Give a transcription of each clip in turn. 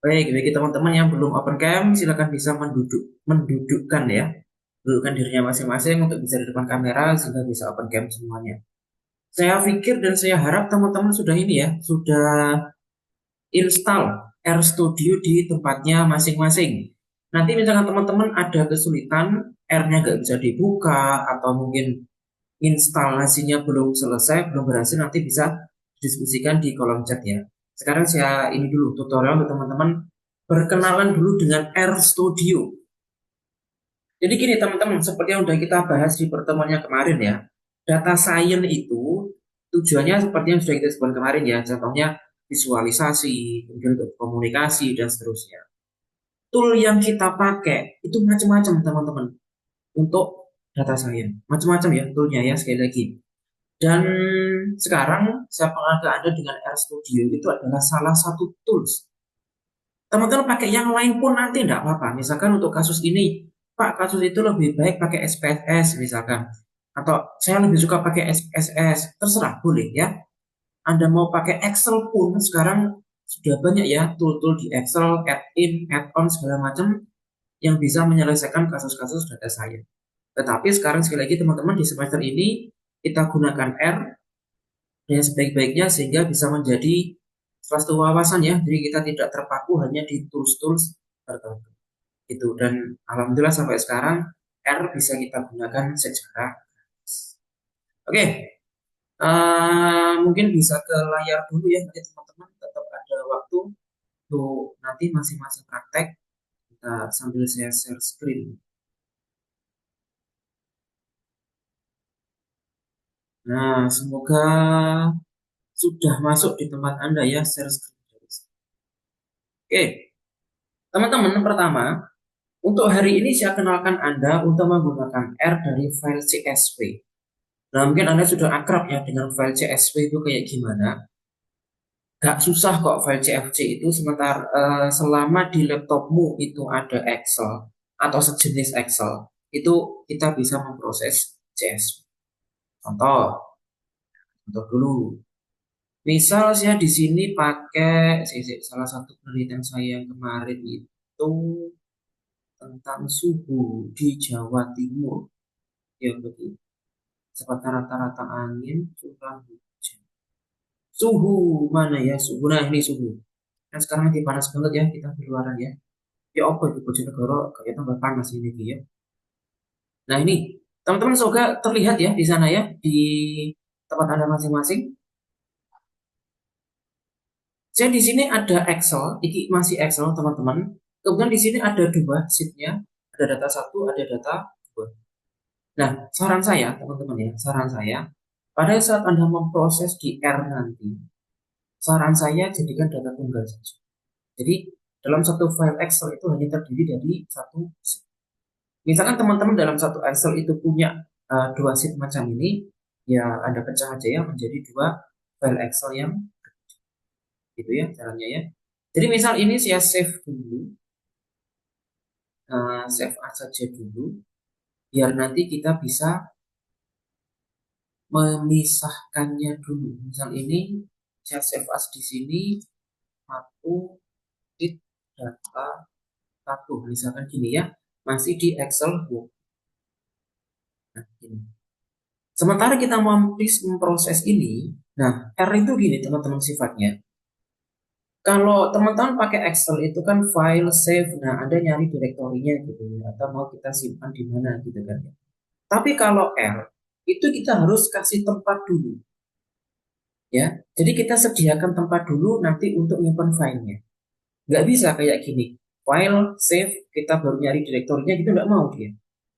Baik, bagi teman-teman yang belum open cam, silakan bisa mendudukkan ya, dudukkan dirinya masing-masing untuk bisa di depan kamera sehingga bisa open cam semuanya. Saya pikir dan saya harap teman-teman sudah ini ya, sudah install RStudio di tempatnya masing-masing. Nanti misalkan teman-teman ada kesulitan, R-nya nggak bisa dibuka atau mungkin instalasinya belum selesai, belum berhasil, nanti bisa diskusikan di kolom chat ya. Sekarang saya ini dulu tutorial untuk teman-teman berkenalan dulu dengan RStudio. Jadi gini teman-teman, seperti yang sudah kita bahas di pertemuannya kemarin ya, data science itu tujuannya seperti yang sudah kita sebutkan kemarin ya, contohnya visualisasi, kemudian untuk komunikasi dan seterusnya. Tool yang kita pakai itu macam-macam teman-teman untuk data science, macam-macam ya toolnya ya sekali lagi. Dan sekarang saya pengen Anda dengan RStudio itu adalah salah satu tools. Teman-teman pakai yang lain pun nanti tidak apa-apa. Misalkan untuk kasus ini, Pak, kasus itu lebih baik pakai SPSS misalkan. Atau saya lebih suka pakai SPSS. Terserah, boleh ya. Anda mau pakai Excel pun sekarang sudah banyak ya tool-tool di Excel, add-in, add-on segala macam yang bisa menyelesaikan kasus-kasus data science. Tetapi sekarang sekali lagi teman-teman di semester ini kita gunakan R dengan sebaik-baiknya sehingga bisa menjadi suatu wawasan ya. Jadi kita tidak terpaku hanya di tools-tools tertentu. Itu dan alhamdulillah sampai sekarang R bisa kita gunakan secara gratis. Oke, mungkin bisa ke layar dulu ya nanti teman-teman tetap ada waktu untuk nanti masing-masing praktek kita sambil saya share screen. Nah, semoga sudah masuk di tempat Anda ya share screen. Oke, teman-teman pertama untuk hari ini saya kenalkan Anda untuk menggunakan R dari file CSV. Nah, mungkin Anda sudah akrab ya dengan file CSV itu kayak gimana. Gak susah kok file CSV itu sementara selama di laptopmu itu ada Excel atau sejenis Excel, itu kita bisa memproses CSV. Contoh, contoh dulu. Misal saya di sini pakai salah satu penelitian saya yang kemarin itu tentang suhu di Jawa Timur. Ya begitu. Seperti rata-rata angin, curah hujan. Suhu mana ya suhu? Nah ini suhu. Kan sekarang lagi panas banget ya kita di luaran ya. Ya apa itu Bojonegoro kayak tambah panas ini ya. Nah ini teman-teman semoga terlihat ya di sana ya di tempat Anda masing-masing. Saya di sini ada Excel, ini masih Excel teman-teman. Kemudian di sini ada dua sheetnya, ada data satu, ada data dua. Nah, saran saya teman-teman ya, saran saya pada saat Anda memproses di R nanti, saran saya jadikan data tunggal saja. Jadi dalam satu file Excel itu hanya terdiri dari satu sheet. Misalkan teman-teman dalam satu Excel itu punya dua sheet macam ini, ya Anda pecah aja ya menjadi dua file Excel yang gitu ya caranya ya. Jadi misal ini saya save dulu, save as saja dulu, biar nanti kita bisa memisahkannya dulu. Misal ini saya save as di sini satu sheet data satu, misalkan gini ya, masih di Excel Word. Nah, gini. Sementara kita mau memproses ini, nah R itu gini teman-teman sifatnya. Kalau teman-teman pakai Excel itu kan file save, nah ada nyari direktorinya gitu ya, atau mau kita simpan di mana gitu kan ya. Tapi kalau R itu kita harus kasih tempat dulu ya. Jadi kita sediakan tempat dulu nanti untuk nyimpan filenya. Nggak bisa kayak gini, file save kita baru nyari direktorinya gitu nggak mau dia.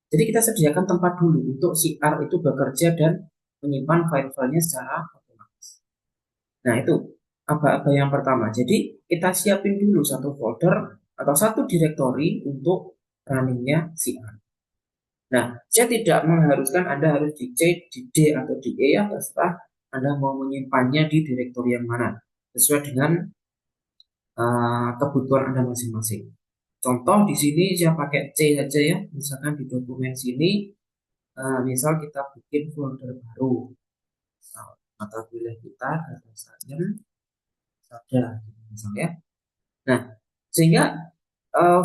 Jadi kita sediakan tempat dulu untuk si R itu bekerja dan menyimpan file-filenya secara otomatis. Nah itu apa-apa yang pertama. Jadi kita siapin dulu satu folder atau satu directory untuk runningnya si R. Nah, saya tidak mengharuskan Anda harus di C, di D, atau di E ya, terserah Anda mau menyimpannya di direktori yang mana, sesuai dengan kebutuhan Anda masing-masing. Contoh di sini saya pakai C saja ya, misalkan di dokumen sini, misal kita bikin folder baru. mata kuliah kita data science saja, misalnya. Nah, sehingga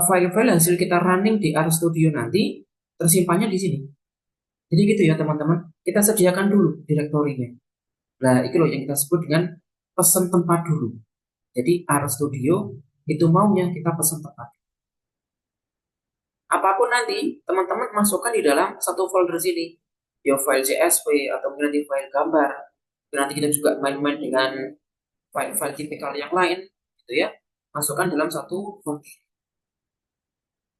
file-file hasil kita running di RStudio nanti tersimpannya di sini. Jadi gitu ya teman-teman, kita sediakan dulu direktorinya. Nah, itu loh yang kita sebut dengan pesan tempat dulu. Jadi RStudio itu maunya kita pesan tempat. Apapun nanti teman-teman masukkan di dalam satu folder sini. Ya file CSV atau nanti file gambar. Nanti kita juga main-main dengan file-file tipikal yang lain, gitu ya. Masukkan dalam satu folder.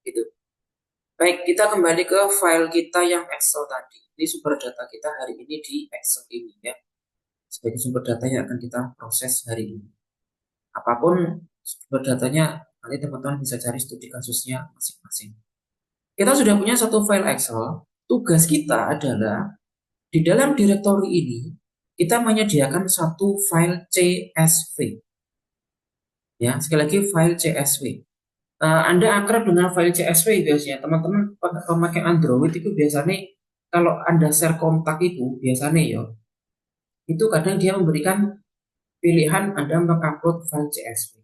Gitu. Baik, kita kembali ke file kita yang Excel tadi. Ini sumber data kita hari ini di Excel ini ya. Sebagai sumber data yang akan kita proses hari ini. Apapun sumber datanya, nanti teman-teman bisa cari studi kasusnya masing-masing. Kita sudah punya satu file Excel. Tugas kita adalah di dalam direktori ini kita menyediakan satu file CSV. Ya, sekali lagi file CSV. Anda akrab dengan file CSV biasanya. Teman-teman pemakai Android itu biasanya kalau Anda share kontak itu biasanya ya, itu kadang dia memberikan pilihan Anda mengupload file CSV.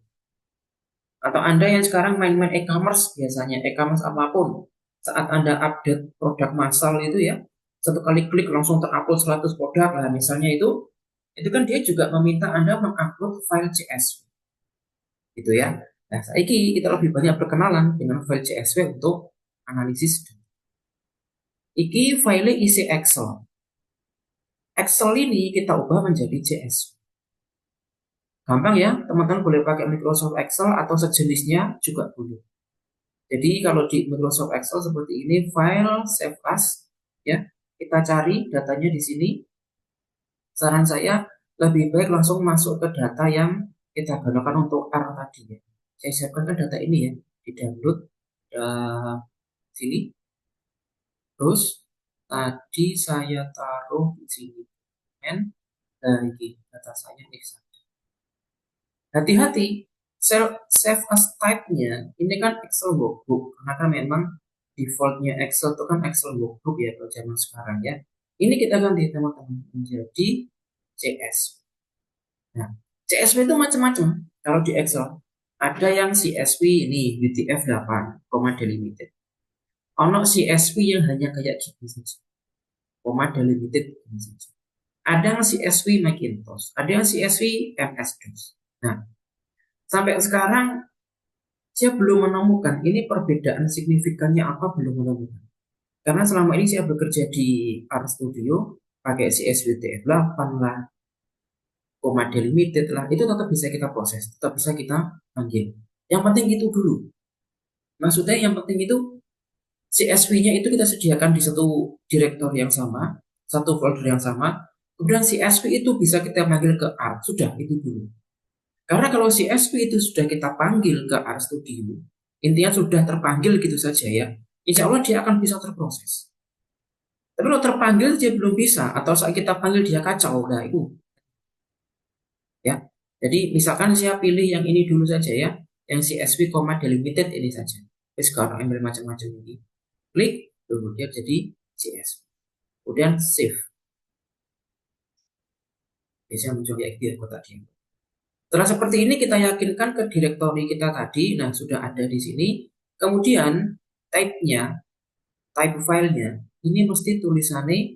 Atau Anda yang sekarang main-main e-commerce biasanya, e-commerce apapun, saat Anda update produk massal itu ya, satu kali klik langsung terupload 100 produk lah misalnya itu kan dia juga meminta Anda mengupload file CSV. Gitu ya. Nah, saiki kita lebih banyak berkenalan dengan file CSV untuk analisis. Iki file isi Excel. Excel ini kita ubah menjadi CSV. Gampang ya, teman-teman boleh pakai Microsoft Excel atau sejenisnya juga boleh. Jadi kalau di Microsoft Excel seperti ini, file save as, ya, kita cari datanya di sini. Saran saya lebih baik langsung masuk ke data yang kita gunakan untuk R tadi ya. Saya siapkan kan data ini ya, di download sini. Terus tadi saya taruh di sini dari data saya Excel. Hati-hati, save as type-nya ini kan Excel workbook karena kan memang defaultnya Excel itu kan Excel workbook ya kalau zaman sekarang ya. Ini kita ganti teman-teman menjadi CSV. Nah, CSV itu macam-macam kalau di Excel. Ada yang CSV ini UTF-8, delimited. Ono CSV yang hanya kayak gini saja, delimited gini saja. Ada yang CSV Macintosh, ada yang CSV MS-DOS. Nah, sampai sekarang saya belum menemukan ini perbedaan signifikannya apa, belum menemukan. Karena selama ini saya bekerja di RStudio pakai CSV TF8 lah, koma delimited lah, itu tetap bisa kita proses, tetap bisa kita panggil. Yang penting itu dulu. Maksudnya yang penting itu CSV-nya itu kita sediakan di satu direktor yang sama, satu folder yang sama. Kemudian CSV itu bisa kita panggil ke R, sudah itu dulu. Karena kalau CSV itu sudah kita panggil ke RStudio, intinya sudah terpanggil gitu saja ya, insya Allah dia akan bisa terproses. Tapi kalau terpanggil dia belum bisa, atau saat kita panggil dia kacau, nah itu ya. Jadi misalkan saya pilih yang ini dulu saja ya, yang CSV, delimited ini saja. Terus kalau ambil macam-macam ini, klik, kemudian jadi CSV. Kemudian save. Biasanya muncul kayak gitu ya tadi. Setelah seperti ini kita yakinkan ke direktori kita tadi, nah sudah ada di sini. Kemudian type-nya, type filenya, ini mesti tulisannya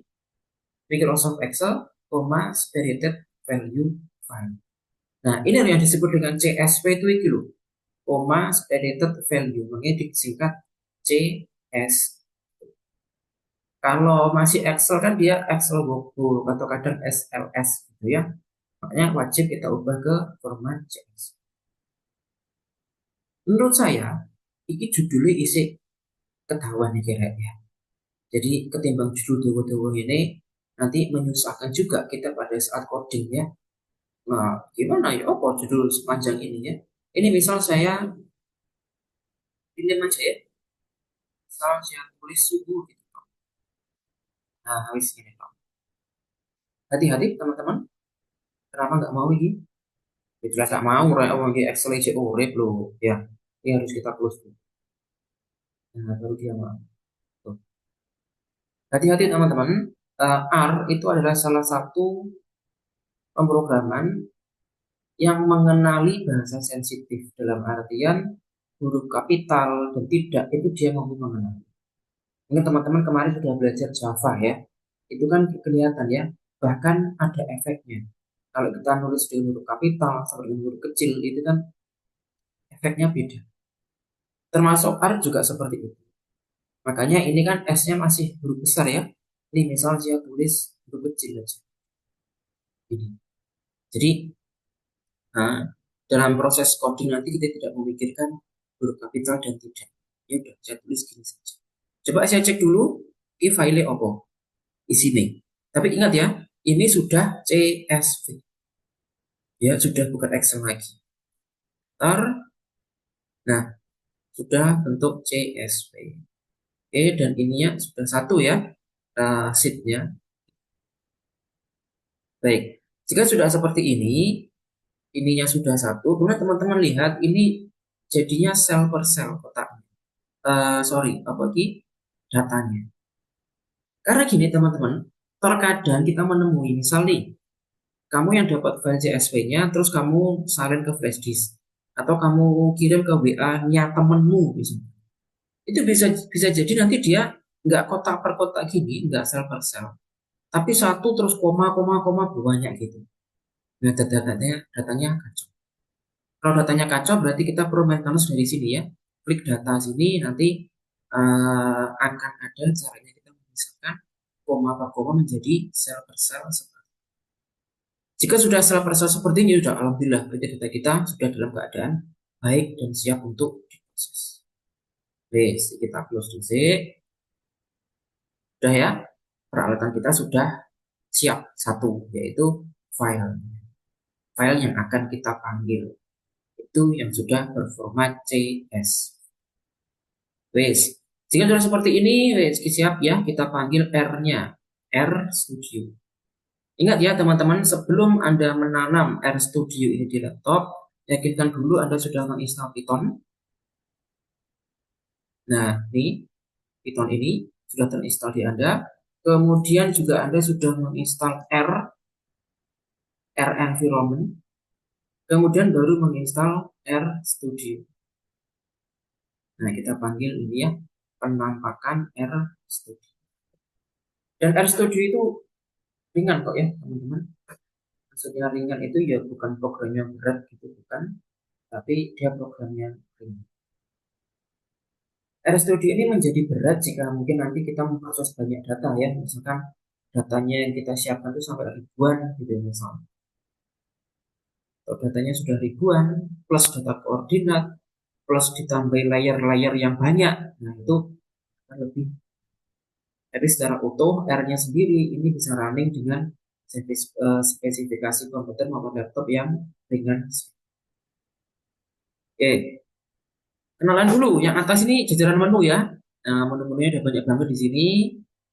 Microsoft Excel, spirited value file. Nah, ini yang disebut dengan CSV itu iki loh, spirited value, makanya disingkat CS. Kalau masih Excel kan dia Excel workbook atau kadang SLS gitu ya. Makanya wajib kita ubah ke format CSV. Menurut saya, ini judulnya isi ketahuan nih kira ya. Jadi ketimbang judul dewa-dewa ini nanti menyusahkan juga kita pada saat coding ya. Nah, gimana ya? Apa judul sepanjang ini ya? Ini misal saya pilih aja ya. Misal saya tulis suhu gitu. Nah, habis ini Pak. Hati-hati teman-teman. Kenapa nggak mau ini? Ya, jelas nggak mau. Orang lagi Excel aja urip loh. Ya, ini harus kita close dulu. Nah, baru dia mau. Tuh. Hati-hati teman-teman. R itu adalah salah satu pemrograman yang mengenali bahasa sensitif dalam artian huruf kapital dan tidak itu dia mampu mengenali. Mungkin teman-teman kemarin sudah belajar Java ya, itu kan kelihatan ya, bahkan ada efeknya. Kalau kita nulis dengan huruf kapital sama dengan huruf kecil itu kan efeknya beda. Termasuk art juga seperti itu. Makanya ini kan S-nya masih huruf besar ya. Ini misal saya tulis huruf kecil aja. Ini. Jadi nah, dalam proses coding nanti kita tidak memikirkan huruf kapital dan tidak. Ya udah, saya tulis gini saja. Coba saya cek dulu, ini file apa? Isinya. Tapi ingat ya, ini sudah CSV. Ya, sudah bukan Excel lagi. Ntar, nah, sudah bentuk CSV. Oke, dan ininya sudah satu ya, sheet-nya. Baik, jika sudah seperti ini, ininya sudah satu, kemudian teman-teman lihat ini jadinya sel per sel kotak. Sorry, apa lagi? Datanya. Karena gini teman-teman, terkadang kita menemui misal nih, kamu yang dapat file CSV-nya, terus kamu salin ke flash disk, atau kamu kirim ke WA-nya temenmu, misalnya. Itu bisa jadi nanti dia nggak kotak per kotak gini, nggak sel per sel, tapi satu terus koma banyak gitu. Nah, datanya kacau. Kalau datanya kacau, berarti kita perlu maintenance dari sini ya. Klik data sini, nanti akan ada caranya kita memisahkan koma per koma menjadi sel per sel. Jika sudah sel per sel seperti ini, sudah alhamdulillah, berarti data kita sudah dalam keadaan baik dan siap untuk diproses. Oke, kita close dulu. Sudah ya, peralatan kita sudah siap satu, yaitu file. File yang akan kita panggil itu yang sudah berformat CS. Wes, jika sudah seperti ini, wes siap ya, kita panggil R-nya, RStudio. Ingat ya teman-teman, sebelum Anda menanam RStudio ini di laptop, yakinkan dulu Anda sudah menginstal Python. Nah, ini Python ini sudah terinstall di Anda. Kemudian juga Anda sudah menginstal R environment. Kemudian baru menginstal RStudio. Nah, kita panggil ini ya, penampakan RStudio. Dan RStudio itu ringan kok ya, teman-teman. Maksudnya ringan itu ya bukan program yang berat gitu, bukan. Tapi dia programnya ringan. RStudio ini menjadi berat jika mungkin nanti kita memproses banyak data ya. Misalkan datanya yang kita siapkan itu sampai ribuan gitu misalnya. Kalau datanya sudah ribuan, plus data koordinat, plus ditambah layer-layer yang banyak, nah itu akan lebih. Tapi secara utuh, R-nya sendiri ini bisa running dengan spesifikasi komputer maupun laptop yang ringan. Oke, kenalan dulu. Yang atas ini jajaran menu ya. Nah, menu-menunya ada banyak banget di sini.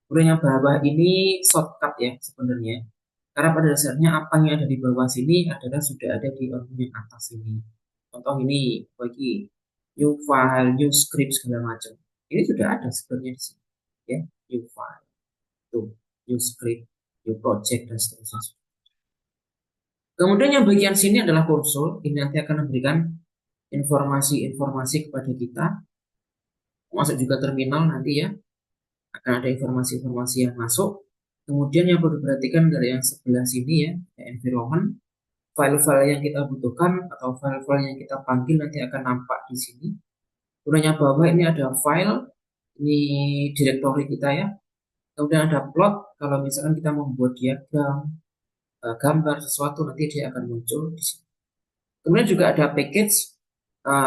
Kemudian yang bawah ini shortcut ya sebenarnya. Karena pada dasarnya apa yang ada di bawah sini adalah sudah ada di menu yang atas ini. Contoh ini bagi new file, new script segala macam. Ini sudah ada sebenarnya di sini. Ya, new file, tuh, new script, new project dan seterusnya. Kemudian yang bagian sini adalah konsol. Ini nanti akan memberikan informasi-informasi kepada kita. Masuk juga terminal nanti ya. Akan ada informasi-informasi yang masuk. Kemudian yang perlu diperhatikan dari yang sebelah sini ya, environment. File-file yang kita butuhkan atau file-file yang kita panggil nanti akan nampak di sini. Kemudian yang bawah ini ada file, ini directory kita ya. Kemudian ada plot, kalau misalkan kita membuat diagram, gambar sesuatu nanti dia akan muncul di sini. Kemudian juga ada package,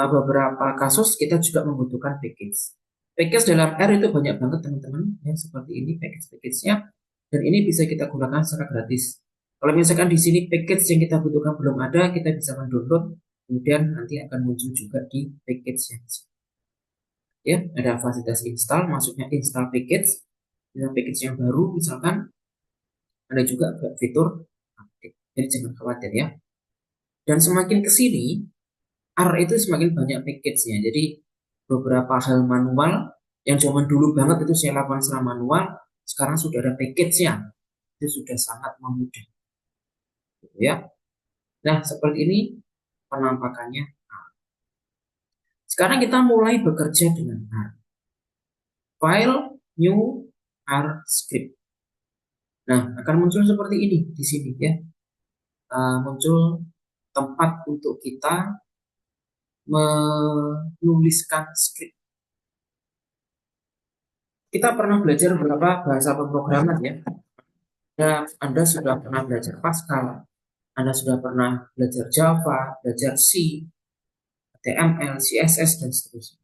beberapa kasus kita juga membutuhkan package. Package dalam R itu banyak banget teman-teman, ya seperti ini package-package-nya, dan ini bisa kita gunakan secara gratis. Kalau misalkan di sini package yang kita butuhkan belum ada, kita bisa mendownload, kemudian nanti akan muncul juga di package yang ya ada fasilitas install, maksudnya install package, dengan package yang baru, misalkan ada juga fitur update. Jadi jangan khawatir ya. Dan semakin ke sini, R itu semakin banyak package-nya. Jadi beberapa hal manual yang zaman dulu banget itu saya lakukan secara manual, sekarang sudah ada package-nya. Itu sudah sangat memudahkan. ya. Nah, seperti ini penampakannya. Sekarang kita mulai bekerja dengan R. File, new, R script. Nah, akan muncul seperti ini di sini ya. Muncul tempat untuk kita menuliskan script. Kita pernah belajar beberapa bahasa pemrograman ya. Anda sudah pernah belajar Pascal, Anda sudah pernah belajar Java, belajar C, HTML, CSS, dan seterusnya.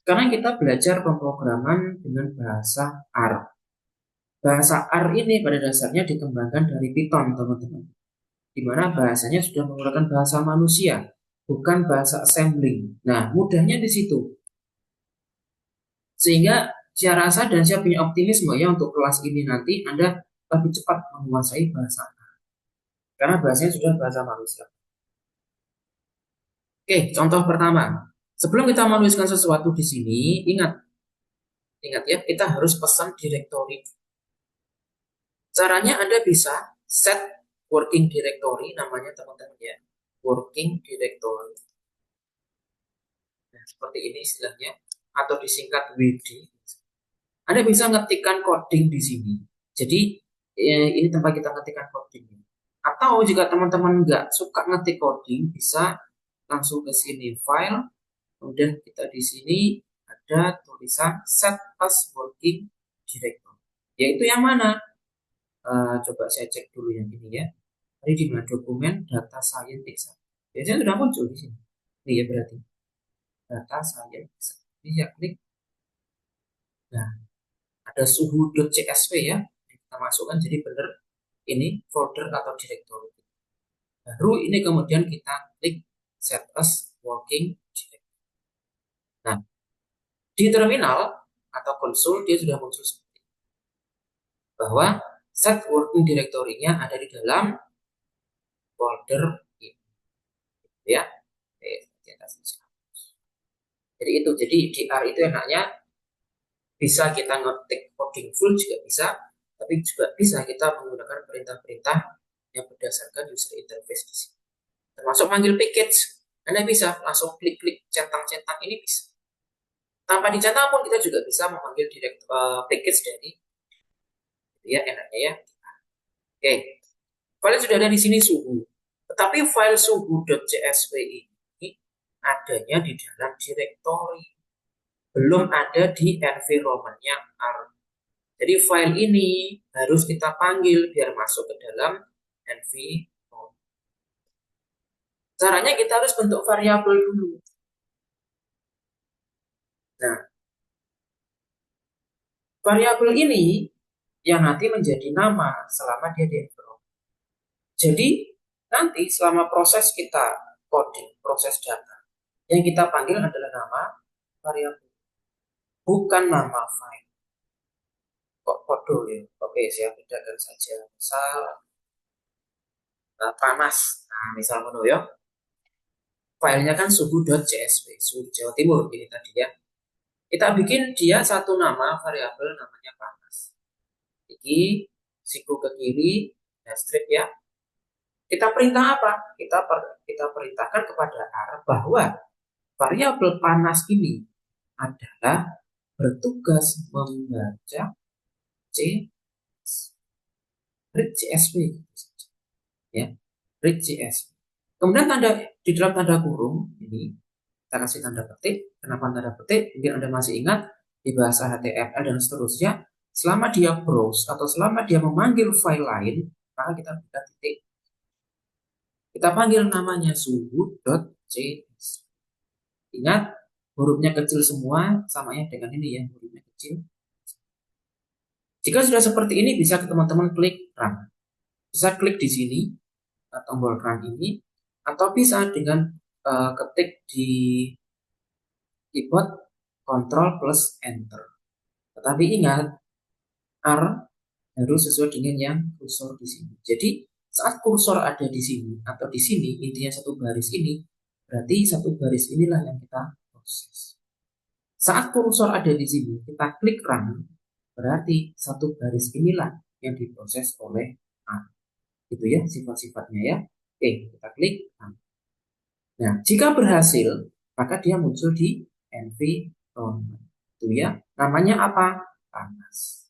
Sekarang kita belajar pemrograman dengan bahasa R. Bahasa R ini pada dasarnya dikembangkan dari Python, teman-teman. Di mana bahasanya sudah menggunakan bahasa manusia, bukan bahasa assembling. Nah, mudahnya di situ. Sehingga saya rasa dan saya punya optimisme ya untuk kelas ini nanti Anda lebih cepat menguasai bahasa R. Karena bahasanya sudah bahasa manusia. Oke, contoh pertama. Sebelum kita menuliskan sesuatu di sini, ingat ya, kita harus pesan directory. Caranya Anda bisa set working directory, namanya teman-teman ya, working directory. Nah, seperti ini istilahnya, atau disingkat WD. Anda bisa ngetikkan coding di sini. Jadi ini tempat kita ngetikkan coding. Atau jika teman-teman nggak suka ngetik coding, bisa langsung ke sini file, kemudian kita di sini ada tulisan set as working directory. Yaitu yang mana? Coba saya cek dulu yang ini ya. Tadi di mana dokumen data science. Biasanya sudah muncul di sini. Ini ya berarti data science. Ini ya klik. Nah, ada suhu.csv ya. Kita masukkan jadi benar ini folder atau directory. Baru ini kemudian kita klik set as working directory. Nah, di terminal atau konsol dia sudah muncul seperti ini. Bahwa set working directory-nya ada di dalam folder ini. Ya. Jadi itu, jadi di R itu enaknya bisa kita ngetik coding full juga bisa, tapi juga bisa kita menggunakan perintah-perintah yang berdasarkan user interface di sini. Termasuk manggil package, Anda bisa langsung klik-klik centang-centang ini bisa. Tanpa dicetak pun kita juga bisa memanggil package dari ya enaknya ya. Oke, file sudah ada di sini suhu. Tetapi file suhu.csv ini adanya di dalam directory. Belum ada di environment-nya R. Jadi file ini harus kita panggil biar masuk ke dalam environment. Caranya kita harus bentuk variabel dulu. Nah, variabel ini yang nanti menjadi nama selama dia di environment. Jadi nanti selama proses kita coding, proses data, yang kita panggil adalah nama variabel, bukan nama file. Kok kode ya? Oke, saya bedakan saja. Misal panas. Nah, misal menu ya. Filenya kan suhu.csv, suhu Jawa Timur ini tadi ya. Kita bikin dia satu nama variabel namanya panas. Jadi siku ke kiri, dan strip ya. Kita perintah apa? Kita perintahkan kepada R bahwa variabel panas ini adalah bertugas membaca read CSV ya, read CSV. Kemudian di dalam tanda kurung ini kita kasih tanda petik. Kenapa tanda petik? Mungkin Anda masih ingat di bahasa HTML dan seterusnya, selama dia browse atau selama dia memanggil file lain, maka kita berikan titik. Kita panggil namanya suhu.csv. Ingat, hurufnya kecil semua, samanya dengan ini ya, hurufnya kecil. Jika sudah seperti ini, bisa teman-teman klik run. Bisa klik di sini, tombol run ini, atau bisa dengan ketik di keyboard Ctrl plus Enter. Tetapi ingat, R harus sesuai dengan yang kursor di sini. Jadi saat kursor ada di sini atau di sini, intinya satu baris ini, berarti satu baris inilah yang kita proses. Saat kursor ada di sini, kita klik run, berarti satu baris inilah yang diproses oleh R. Itu ya sifat-sifatnya ya. Oke, kita klik. Nah, jika berhasil, maka dia muncul di environment. Itu ya. Namanya apa? Panas.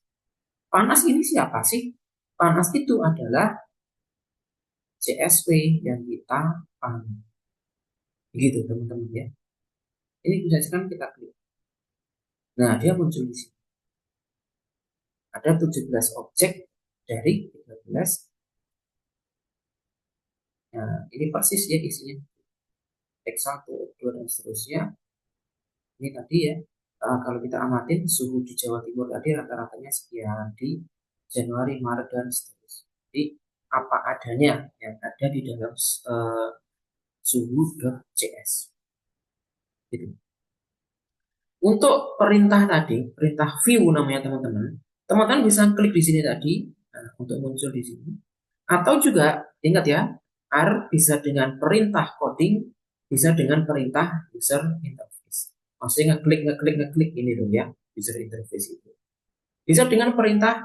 Panas ini siapa sih? Panas itu adalah CSV yang kita panggil. Begitu teman-teman ya. Ini bisa kan kita klik. Nah, dia muncul di sini. Ada 17 objek dari 13. Nah, ini persis ya isinya. X1, X2, dan seterusnya. Ini tadi ya. Kalau kita amatin suhu di Jawa Timur tadi rata-ratanya sekian di Januari, Maret, dan seterusnya. Jadi apa adanya yang ada di dalam suhu.cs. Gitu. Untuk perintah tadi, perintah view namanya teman-teman. Teman-teman bisa klik di sini tadi untuk muncul di sini. Atau juga ingat ya, R bisa dengan perintah coding, bisa dengan perintah user interface. Maksudnya ngeklik ini loh ya, user interface itu. Bisa dengan perintah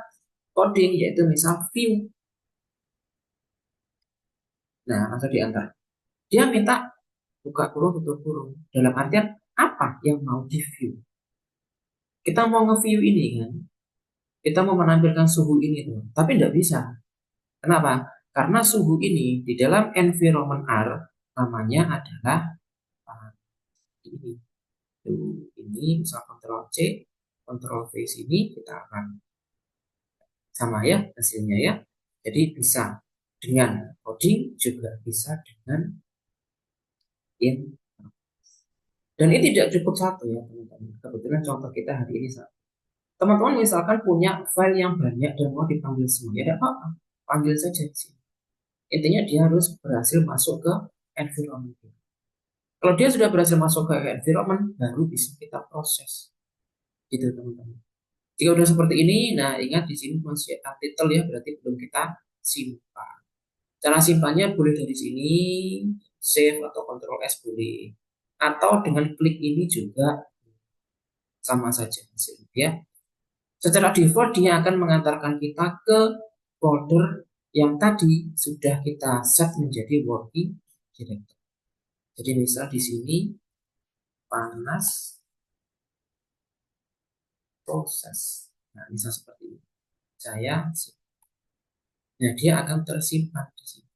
coding yaitu misal view. Nah, atau diantar. Dia minta buka kurung tutup kurung. Dalam artian apa yang mau di view? Kita mau nge-view ini kan, kita mau menampilkan suhu ini tuh, tapi tidak bisa. Kenapa? Karena suhu ini di dalam environment R namanya adalah ini. Ini misal Ctrl C, Ctrl V sini kita akan sama ya hasilnya ya. Jadi bisa dengan coding juga bisa dengan in. Dan ini tidak cukup satu ya teman-teman. Kebetulan contoh kita hari ini satu. Teman-teman misalkan punya file yang banyak dan mau dipanggil semua, ya tidak apa-apa, panggil saja di sini. Intinya dia harus berhasil masuk ke environment. Kalau dia sudah berhasil masuk ke environment, baru bisa kita proses. Gitu teman-teman. Jika udah seperti ini, nah ingat di sini masih ada title ya, berarti belum kita simpan. Cara simpannya boleh dari sini, save atau Ctrl S boleh. Atau dengan klik ini juga sama saja hasilnya ya. Secara default dia akan mengantarkan kita ke folder yang tadi sudah kita set menjadi working directory. Jadi misal di sini panas proses. Nah, misal seperti ini. Nah, dia akan tersimpan di sini.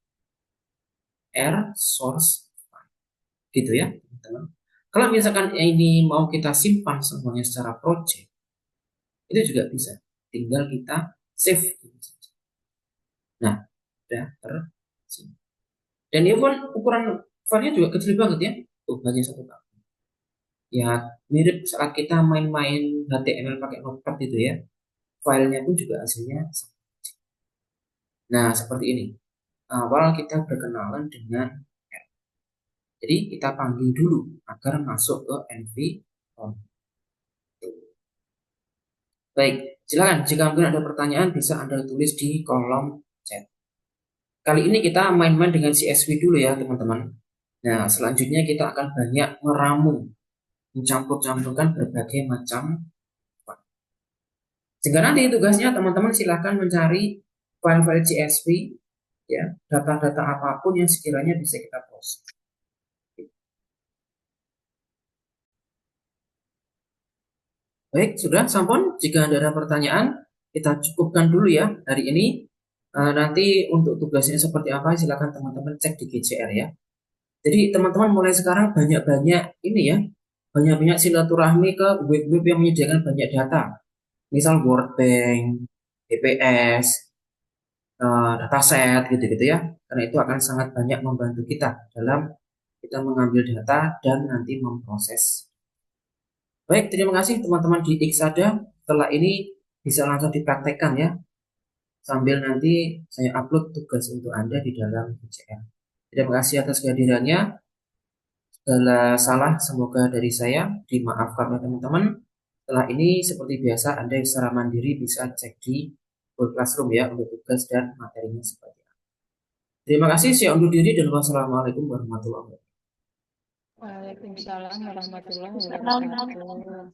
R source file. Gitu ya, teman-teman. Kalau misalkan ini mau kita simpan semuanya secara project, itu juga bisa. Tinggal kita save. Nah, sudah tersimpan. Dan ini pun ukuran filenya juga kecil banget ya. Tuh, hanya satu kali. Ya, mirip saat kita main-main HTML pakai Notepad itu ya. Filenya pun juga hasilnya sama. Nah, seperti ini. Awal kita berkenalan dengan R. Jadi kita panggil dulu agar masuk ke NV. Baik, silakan. Jika mungkin ada pertanyaan bisa Anda tulis di kolom chat. Kali ini kita main-main dengan CSV dulu ya teman-teman. Nah, selanjutnya kita akan banyak meramu, mencampur-campurkan berbagai macam. Sehingga nanti tugasnya teman-teman silahkan mencari file-file CSV, ya, data-data apapun yang sekiranya bisa kita proses. Baik, sudah sampun. Jika ada pertanyaan, kita cukupkan dulu ya hari ini. Nanti untuk tugasnya seperti apa, silakan teman-teman cek di GCR ya. Jadi teman-teman mulai sekarang banyak-banyak ini ya, banyak-banyak silaturahmi ke web-web yang menyediakan banyak data. Misal World Bank, DPS, dataset gitu-gitu ya. Karena itu akan sangat banyak membantu kita dalam kita mengambil data dan nanti memproses. Baik, terima kasih teman-teman di Xada. Setelah ini bisa langsung dipraktekkan ya. Sambil nanti saya upload tugas untuk Anda di dalam UCR. Terima kasih atas kehadirannya. Segala salah semoga dari saya dimaafkan oleh teman-teman. Setelah ini seperti biasa Anda secara mandiri bisa cek di Google Classroom ya untuk tugas dan materinya seperti apa. Terima kasih, saya undur diri dan wassalamualaikum warahmatullahi wabarakatuh. Waalaikumsalam warahmatullahi wabarakatuh.